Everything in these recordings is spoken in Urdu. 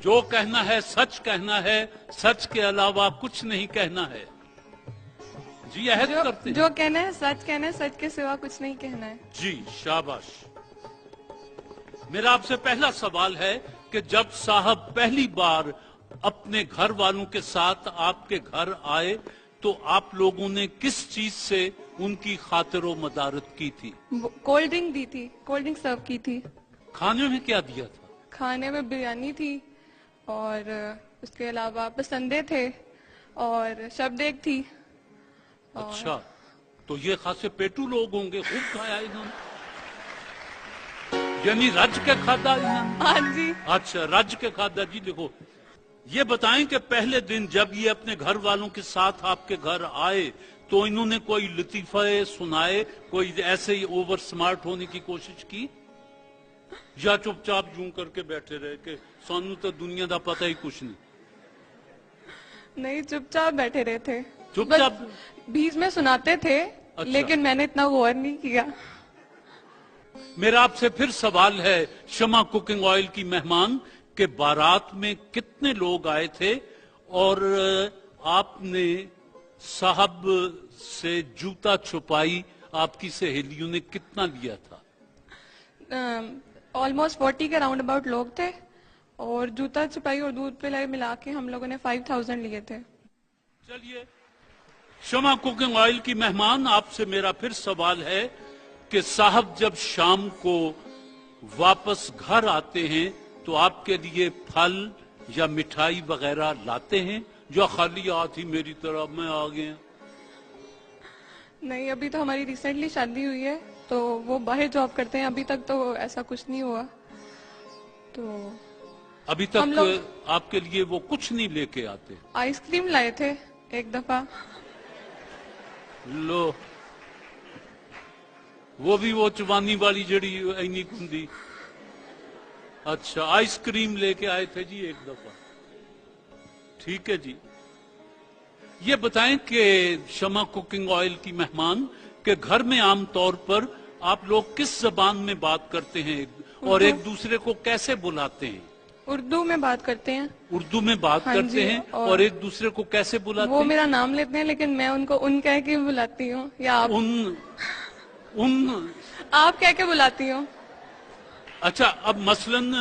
جو کہنا ہے سچ کہنا ہے, سچ کے علاوہ کچھ نہیں کہنا ہے. جی عہد کرتے ہیں. جو کہنا ہے سچ کے سوا کچھ نہیں کہنا ہے. جی شاباش. میرا آپ سے پہلا سوال ہے کہ جب صاحب پہلی بار اپنے گھر والوں کے ساتھ آپ کے گھر آئے تو آپ لوگوں نے کس چیز سے ان کی خاطر و مدارت کی تھی؟ کولڈ ڈرنک دی تھی, کولڈ ڈرنک سرو کی تھی. کھانے میں کیا دیا تھا؟ کھانے میں بریانی تھی اور اس کے علاوہ پسندے تھے اور شب دیگ تھی. اچھا, تو یہ خاصے پیٹو لوگ ہوں گے, خوب کھایا انہوں نے, یعنی رج کے کھادا انہوں نے. ہاں جی. اچھا رج کے کھادا. جی دیکھو یہ بتائیں کہ پہلے دن جب یہ اپنے گھر والوں کے ساتھ آپ کے گھر آئے تو انہوں نے کوئی لطیفہ سنائے, کوئی ایسے ہی اوور سمارٹ ہونے کی کوشش کی, یا چپ چاپ یوں کر کے بیٹھے رہے کہ سانو تو دنیا دا پتہ ہی کچھ نہیں؟ نہیں, چپ چاپ بیٹھے رہے تھے. چپ چاپ بیچ میں سناتے تھے. اچھا. لیکن میں نے اتنا غور نہیں کیا. میرا آپ سے پھر سوال ہے شمع کوکنگ آئل کی مہمان کہ بارات میں کتنے لوگ آئے تھے اور آپ نے صاحب سے جوتا چھپائی آپ کی سہیلیوں نے کتنا لیا تھا؟ آلموسٹ 40 کے راؤنڈ اباؤٹ لوگ تھے اور جوتا چھپائی اور دودھ پلائی ملا کے ہم لوگوں نے 5000 لیے تھے. چلیے شمع کوکنگ آئل کی مہمان, آپ سے میرا پھر سوال ہے کہ صاحب جب شام کو واپس گھر آتے ہیں تو آپ کے لیے پھل یا مٹھائی وغیرہ لاتے ہیں جو خالی ہاتھ ہی میری طرح میں آ گئے؟ نہیں, ابھی تو ہماری ریسنٹلی شادی ہوئی ہے تو وہ باہر جاب کرتے ہیں, ابھی تک تو ایسا کچھ نہیں ہوا. تو ابھی تک آپ کے لیے وہ کچھ نہیں لے کے آتے؟ آئس کریم لائے تھے ایک دفعہ. لو, وہ بھی وہ چوانی والی جڑی اینی کندی. اچھا آئس کریم لے کے آئے تھے جی ایک دفعہ, ٹھیک ہے جی. یہ بتائیں کہ شمع کوکنگ آئل کی مہمان کہ گھر میں عام طور پر آپ لوگ کس زبان میں بات کرتے ہیں اور ایک دوسرے کو کیسے بلاتے ہیں؟ اردو میں بات کرتے ہیں. اردو میں بات کرتے ہیں اور ایک دوسرے کو کیسے بلاتے ہیں؟ وہ میرا نام لیتے ہیں لیکن میں ان کو ان کہہ کے بلاتی ہوں, یا آپ آپ کہہ کے بلاتی ہوں. اچھا, اب مثلاً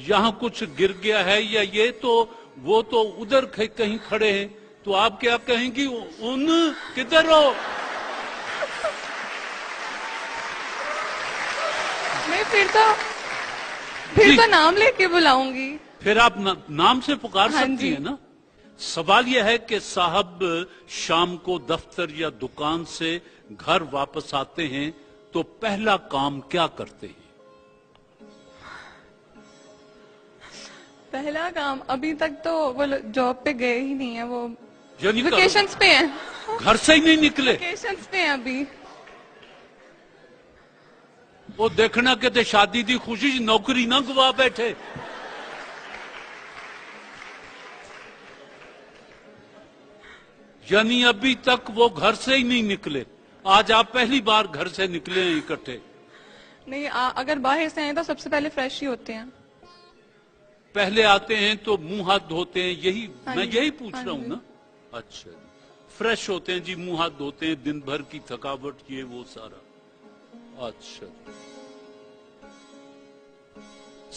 یہاں کچھ گر گیا ہے یا یہ تو وہ تو ادھر کہیں کھڑے ہیں تو آپ کیا کہیں گی؟ ان کدھر ہو؟ نہیں, پھر تو نام لے کے بلاؤں گی. پھر آپ نام سے پکار سکتی ہیں نا. سوال یہ ہے کہ صاحب شام کو دفتر یا دکان سے گھر واپس آتے ہیں تو پہلا کام کیا کرتے ہیں؟ پہلا کام, ابھی تک تو وہ جاب پہ گئے ہی نہیں ہیں, وہ یعنی ویکیشنز پہ ہیں. گھر سے ہی نہیں نکلے؟ ویکیشنز پہ ہیں ابھی. وہ دیکھنا کہ تے شادی دی خوشی نوکری نہ گوا بیٹھے. یعنی ابھی تک وہ گھر سے ہی نہیں نکلے. آج آپ پہلی بار گھر سے نکلے ہیں اکٹھے؟ نہیں, اگر باہر سے آئیں تو سب سے پہلے فریش ہی ہوتے ہیں. پہلے آتے ہیں تو منہ ہاتھ دھوتے ہیں, یہی میں یہی پوچھ رہا ہوں نا. اچھا جی, فریش ہوتے ہیں جی, منہ ہاتھ دھوتے ہیں, دن بھر کی تھکاوٹ یہ وہ سارا. اچھا,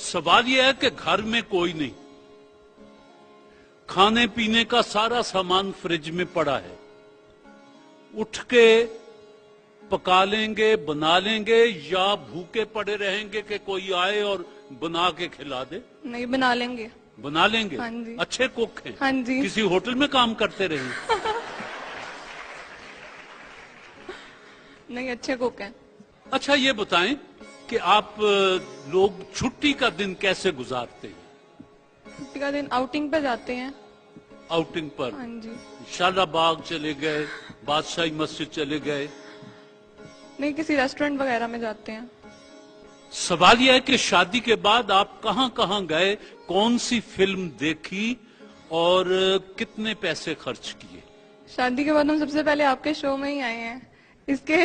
سوال یہ ہے کہ گھر میں کوئی نہیں, کھانے پینے کا سارا سامان فریج میں پڑا ہے, اٹھ کے پکا لیں گے, بنا لیں گے, یا بھوکے پڑے رہیں گے کہ کوئی آئے اور بنا کے کھلا دے؟ نہیں, بنا لیں گے. بنا لیں گے. ہاں جی. اچھے کوک ہیں. ہاں جی. کسی ہوٹل میں کام کرتے رہے؟ نہیں, اچھے کوک ہیں. اچھا یہ بتائیں کہ آپ لوگ چھٹی کا دن کیسے گزارتے ہیں؟ چھٹی کا دن آؤٹنگ پہ جاتے ہیں. آؤٹنگ پر؟ ہاں جی. شالا باغ چلے گئے, بادشاہی مسجد چلے گئے؟ نہیں, کسی ریسٹورنٹ وغیرہ میں جاتے ہیں. سوال یہ ہے کہ شادی کے بعد آپ کہاں کہاں گئے, کون سی فلم دیکھی اور کتنے پیسے خرچ کیے؟ شادی کے بعد ہم سب سے پہلے آپ کے شو میں ہی آئے ہیں. اس کے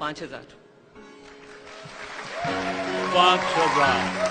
5000। 5000।